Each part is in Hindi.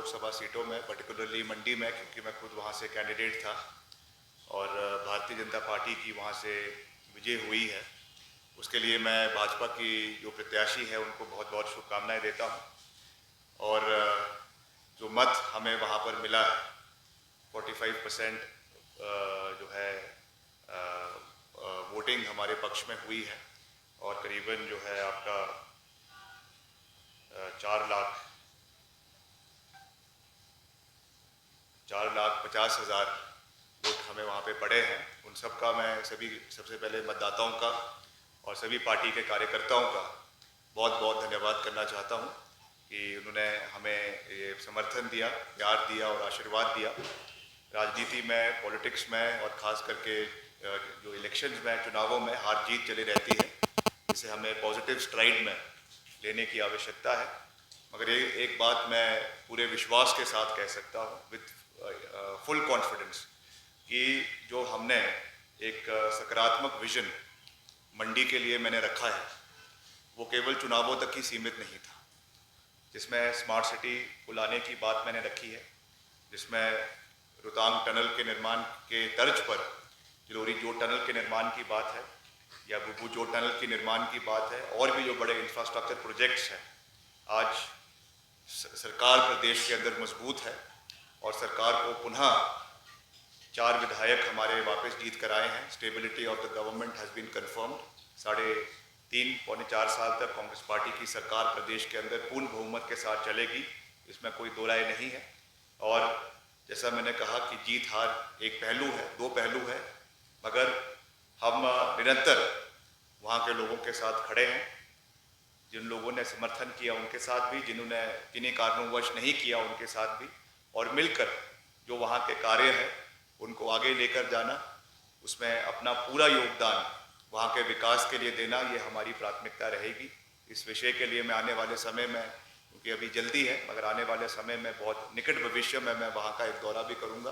लोकसभा सीटों में, पर्टिकुलरली मंडी में, क्योंकि मैं खुद वहाँ से कैंडिडेट था और भारतीय जनता पार्टी की वहाँ से विजय हुई है। उसके लिए मैं भाजपा की जो प्रत्याशी है उनको बहुत बहुत शुभकामनाएं देता हूँ। और जो मत हमें वहाँ पर मिला है 45% जो है वोटिंग हमारे पक्ष में हुई है और करीबन जो है आपका 4,50,000 वोट हमें वहाँ पे पड़े हैं। उन सब का मैं सबसे पहले मतदाताओं का और सभी पार्टी के कार्यकर्ताओं का बहुत बहुत धन्यवाद करना चाहता हूँ कि उन्होंने हमें ये समर्थन दिया, प्यार दिया और आशीर्वाद दिया। राजनीति में, पॉलिटिक्स में और ख़ास करके जो इलेक्शंस में, चुनावों में हार जीत चली रहती है, इसे हमें पॉजिटिव स्ट्राइड में लेने की आवश्यकता है। मगर एक बात मैं पूरे विश्वास के साथ कह सकता हूँ विद फुल कॉन्फिडेंस कि जो हमने एक सकारात्मक विजन मंडी के लिए मैंने रखा है वो केवल चुनावों तक ही सीमित नहीं था, जिसमें स्मार्ट सिटी को लाने की बात मैंने रखी है, जिसमें रोहतांग टनल के निर्माण के तर्ज पर जलोरी जोत टनल के निर्माण की बात है या बुब्बू जोत टनल के निर्माण की बात है और भी जो बड़े इंफ्रास्ट्रक्चर प्रोजेक्ट्स हैं। आज सरकार प्रदेश के अंदर मजबूत है और सरकार को पुनः 4 विधायक हमारे वापस जीत कर आए हैं। Stability of the government has been confirmed. 3.5-4 साल तक कांग्रेस पार्टी की सरकार प्रदेश के अंदर पूर्ण बहुमत के साथ चलेगी, इसमें कोई दो राय नहीं है। और जैसा मैंने कहा कि जीत हार एक पहलू है, दो पहलू है, मगर हम निरंतर वहाँ के लोगों के साथ खड़े हैं। जिन लोगों ने समर्थन किया उनके साथ भी, जिन्होंने किन्हीं कारणवश नहीं किया उनके साथ भी, और मिलकर जो वहाँ के कार्य है उनको आगे लेकर जाना, उसमें अपना पूरा योगदान वहाँ के विकास के लिए देना, ये हमारी प्राथमिकता रहेगी। इस विषय के लिए मैं आने वाले समय में, क्योंकि अभी जल्दी है मगर आने वाले समय में बहुत निकट भविष्य में मैं वहाँ का एक दौरा भी करूँगा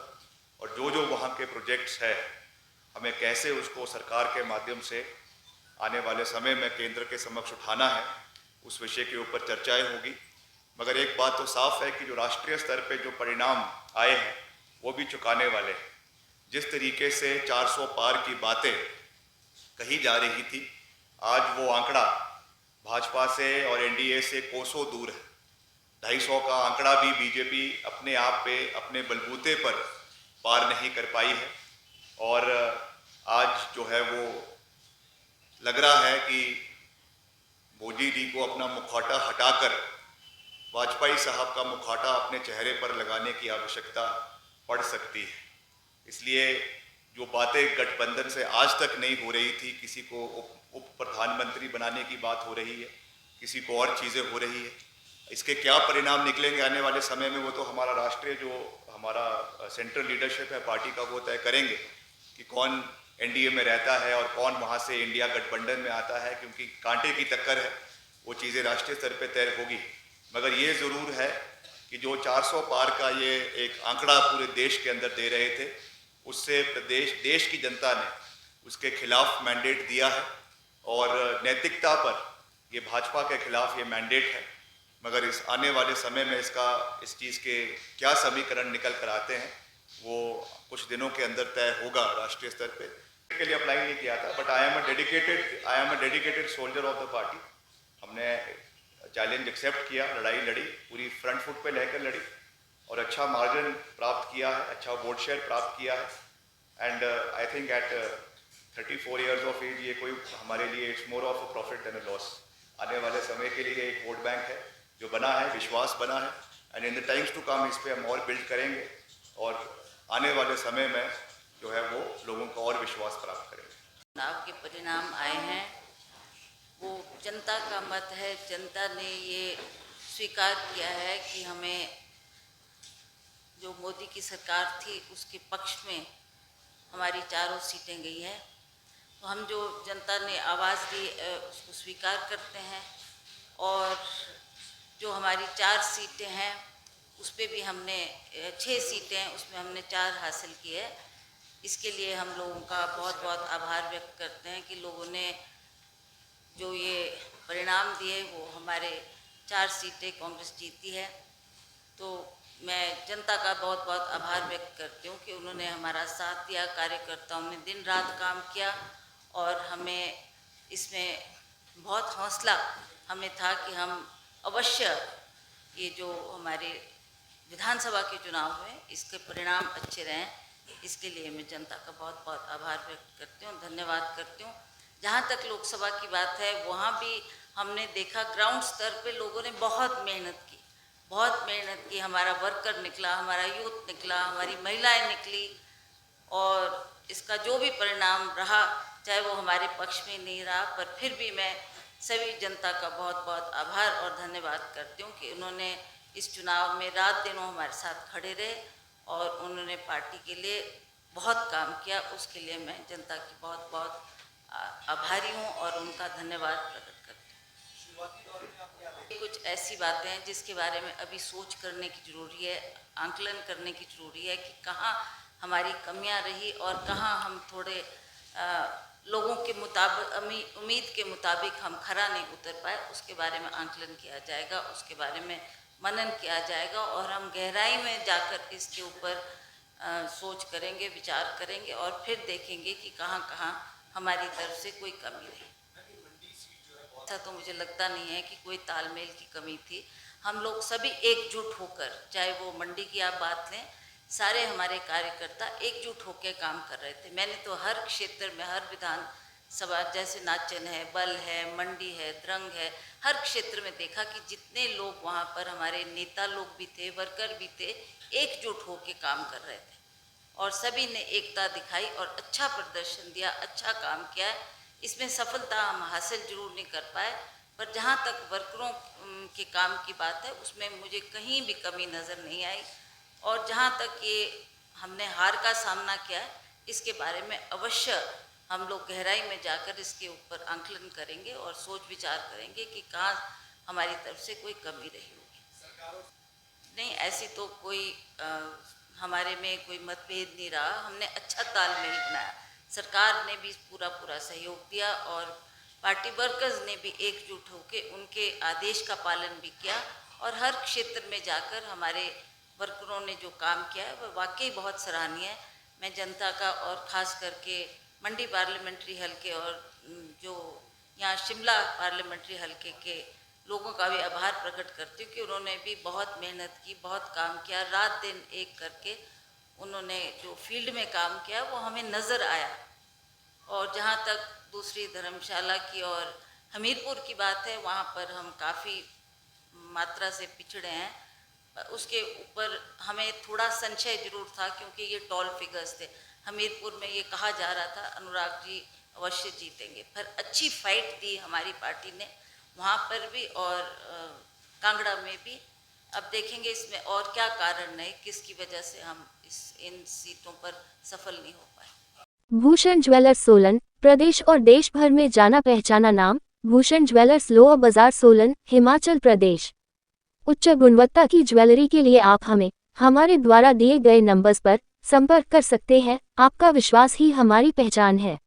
और जो वहाँ के प्रोजेक्ट्स है हमें कैसे उसको सरकार के माध्यम से आने वाले समय में केंद्र के समक्ष उठाना है, उस विषय के ऊपर चर्चाएं होगी। मगर एक बात तो साफ है कि जो राष्ट्रीय स्तर पे जो परिणाम आए हैं वो भी चुकाने वाले हैं। जिस तरीके से 400 पार की बातें कही जा रही थी, आज वो आंकड़ा भाजपा से और एनडीए से कोसों दूर है। 250 का आंकड़ा भी बीजेपी अपने आप पे, अपने बलबूते पर पार नहीं कर पाई है और आज जो है वो लग रहा है कि मोदी जी को अपना मुखौटा हटाकर वाजपेयी साहब का मुखौटा अपने चेहरे पर लगाने की आवश्यकता पड़ सकती है। इसलिए जो बातें गठबंधन से आज तक नहीं हो रही थी, किसी को उप प्रधानमंत्री बनाने की बात हो रही है, किसी को और चीज़ें हो रही है, इसके क्या परिणाम निकलेंगे आने वाले समय में वो तो हमारा राष्ट्रीय जो हमारा सेंट्रल लीडरशिप है पार्टी का वो तय करेंगे कि कौन एनडीए में रहता है और कौन वहाँ से इंडिया गठबंधन में आता है, क्योंकि कांटे की टक्कर है, वो चीज़ें राष्ट्रीय स्तर पे तय होगी। मगर ये ज़रूर है कि जो 400 पार का ये एक आंकड़ा पूरे देश के अंदर दे रहे थे, उससे देश की जनता ने उसके खिलाफ मैंडेट दिया है और नैतिकता पर ये भाजपा के खिलाफ ये मैंडेट है। मगर इस आने वाले समय में इस चीज़ के क्या समीकरण निकल कर आते हैं वो कुछ दिनों के अंदर तय होगा राष्ट्रीय स्तर पे। के लिए अप्लाई नहीं किया था, but I am a dedicated soldier of the party. हमने चैलेंज एक्सेप्ट किया, लड़ाई लड़ी, पूरी फ्रंट फुट पे लेकर लड़ी और अच्छा मार्जिन प्राप्त किया है, अच्छा वोट शेयर प्राप्त किया है। And I think at 34 years of age ये कोई हमारे लिए it's more of a profit than a loss. आने वाले समय के लिए एक वोट बैंक है जो बना है, विश्वास बना है, and in the times to come इस पर हम और बिल्ड करेंगे और आने वाले समय में जो है वो लोगों का और विश्वास प्राप्त करेंगे। चुनाव के परिणाम आए हैं, वो जनता का मत है। जनता ने ये स्वीकार किया है कि हमें जो मोदी की सरकार थी उसके पक्ष में हमारी चारों सीटें गई हैं। तो हम जो जनता ने आवाज़ दी उसको स्वीकार करते हैं और जो हमारी 4 सीटें हैं उस पर भी हमने 6 सीटें उसमें हमने 4 हासिल की है। इसके लिए हम लोगों का बहुत बहुत आभार व्यक्त करते हैं कि लोगों ने जो ये परिणाम दिए वो हमारे 4 सीटें कांग्रेस जीती है। तो मैं जनता का बहुत बहुत आभार व्यक्त करती हूँ कि उन्होंने हमारा साथ दिया, कार्यकर्ताओं ने दिन रात काम किया और हमें इसमें बहुत हौसला हमें था कि हम अवश्य ये जो हमारे विधानसभा के चुनाव हुए इसके परिणाम अच्छे रहें, इसके लिए मैं जनता का बहुत बहुत आभार व्यक्त करती हूँ, धन्यवाद करती हूँ। जहाँ तक लोकसभा की बात है, वहाँ भी हमने देखा ग्राउंड स्तर पे लोगों ने बहुत मेहनत की, हमारा वर्कर निकला, हमारा यूथ निकला, हमारी महिलाएं निकली और इसका जो भी परिणाम रहा, चाहे वो हमारे पक्ष में नहीं रहा, पर फिर भी मैं सभी जनता का बहुत बहुत आभार और धन्यवाद करती हूँ कि उन्होंने इस चुनाव में रात दिनों हमारे साथ खड़े रहे और उन्होंने पार्टी के लिए बहुत काम किया। उसके लिए मैं जनता की बहुत बहुत आभारी हूँ और उनका धन्यवाद प्रकट करती हूँ। कुछ ऐसी बातें हैं जिसके बारे में अभी सोच करने की ज़रूरी है, आंकलन करने की ज़रूरी है कि कहाँ हमारी कमियां रही और कहाँ हम थोड़े लोगों के मुताबिक, उम्मीद के मुताबिक हम खरा नहीं उतर पाए। उसके बारे में आंकलन किया जाएगा, उसके बारे में मनन किया जाएगा और हम गहराई में जाकर इसके ऊपर सोच करेंगे, विचार करेंगे और फिर देखेंगे कि कहाँ कहाँ हमारी तरफ से कोई कमी रही। ऐसा तो मुझे लगता नहीं है कि कोई तालमेल की कमी थी। हम लोग सभी एकजुट होकर, चाहे वो मंडी की आप बात लें, सारे हमारे कार्यकर्ता एकजुट होकर काम कर रहे थे। मैंने तो हर क्षेत्र में, हर विधानसभा, जैसे नाचन है, बल है, मंडी है, द्रंग है, हर क्षेत्र में देखा कि जितने लोग वहाँ पर हमारे नेता लोग भी थे, वर्कर भी थे, एकजुट होकर काम कर रहे थे और सभी ने एकता दिखाई और अच्छा प्रदर्शन दिया, अच्छा काम किया है। इसमें सफलता हम हासिल जरूर नहीं कर पाए, पर जहाँ तक वर्करों के काम की बात है उसमें मुझे कहीं भी कमी नज़र नहीं आई और जहाँ तक ये हमने हार का सामना किया है, इसके बारे में अवश्य हम लोग गहराई में जाकर इसके ऊपर आंकलन करेंगे और सोच विचार करेंगे कि कहाँ हमारी तरफ से कोई कमी रही होगी। नहीं, ऐसी तो कोई हमारे में कोई मतभेद नहीं रहा। हमने अच्छा तालमेल बनाया, सरकार ने भी पूरा सहयोग दिया और पार्टी वर्कर्स ने भी एकजुट होकर उनके आदेश का पालन भी किया और हर क्षेत्र में जाकर हमारे वर्करों ने जो काम किया है वह वाकई बहुत सराहनीय है। मैं जनता का और ख़ास करके मंडी पार्लियामेंट्री हलके और जो यहाँ शिमला पार्लियामेंट्री हलके के लोगों का भी आभार प्रकट करती हूँ कि उन्होंने भी बहुत मेहनत की, बहुत काम किया, रात दिन एक करके उन्होंने जो फील्ड में काम किया वो हमें नज़र आया। और जहाँ तक दूसरी धर्मशाला की और हमीरपुर की बात है, वहाँ पर हम काफ़ी मात्रा से पिछड़े हैं। उसके ऊपर हमें थोड़ा संशय जरूर था क्योंकि ये टॉल फिगर्स थे। हमीरपुर में ये कहा जा रहा था अनुराग जी अवश्य जीतेंगे, पर अच्छी फाइट दी हमारी पार्टी ने वहाँ पर भी और कांगड़ा में भी। अब देखेंगे इसमें और क्या कारण है, किसकी वजह से हम इन सीटों पर सफल नहीं हो पाए। भूषण ज्वेलर्स सोलन, प्रदेश और देश भर में जाना पहचाना नाम। भूषण ज्वेलर्स लोअर बाजार सोलन, हिमाचल प्रदेश। उच्च गुणवत्ता की ज्वेलरी के लिए आप हमें हमारे द्वारा दिए गए नंबर्स पर संपर्क कर सकते हैं। आपका विश्वास ही हमारी पहचान है।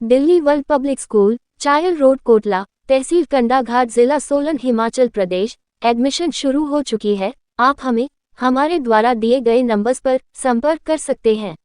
Delhi world public school, Chail road, Kotla, तहसील कंडाघाट, जिला सोलन, हिमाचल प्रदेश। एडमिशन शुरू हो चुकी है। आप हमें हमारे द्वारा दिए गए नंबर्स पर संपर्क कर सकते हैं।